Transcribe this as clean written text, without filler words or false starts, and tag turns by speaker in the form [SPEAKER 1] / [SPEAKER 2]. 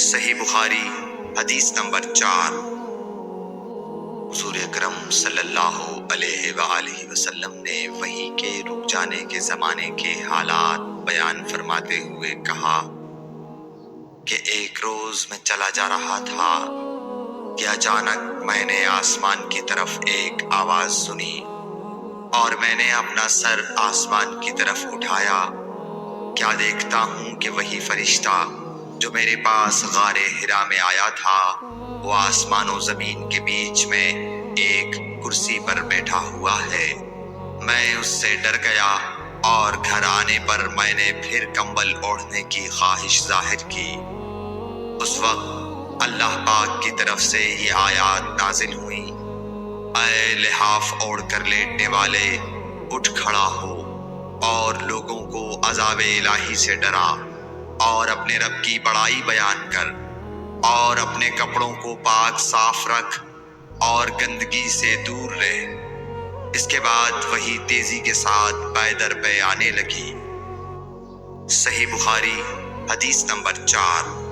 [SPEAKER 1] صحیح بخاری حدیث نمبر 4۔ حضور اکرم صلی اللہ علیہ وآلہ وسلم نے وحی کے رک جانے کے زمانے کے حالات بیان فرماتے ہوئے کہا کہ ایک روز میں چلا جا رہا تھا کہ اچانک میں نے آسمان کی طرف ایک آواز سنی اور میں نے اپنا سر آسمان کی طرف اٹھایا۔ کیا دیکھتا ہوں کہ وہی فرشتہ جو میرے پاس غار حرا میں آیا تھا وہ آسمان و زمین کے بیچ میں ایک کرسی پر بیٹھا ہوا ہے۔ میں اس سے ڈر گیا اور گھر آنے پر میں نے پھر کمبل اوڑھنے کی خواہش ظاہر کی۔ اس وقت اللہ پاک کی طرف سے یہ آیات نازل ہوئی: اے لحاف اوڑھ کر لیٹنے والے، اٹھ کھڑا ہو اور لوگوں کو عذاب الہی سے ڈرا، اور اپنے رب کی بڑائی بیان کر، اور اپنے کپڑوں کو پاک صاف رکھ اور گندگی سے دور رہ۔ اس کے بعد وہی تیزی کے ساتھ پے در پے آنے لگی۔ صحیح بخاری حدیث نمبر 4۔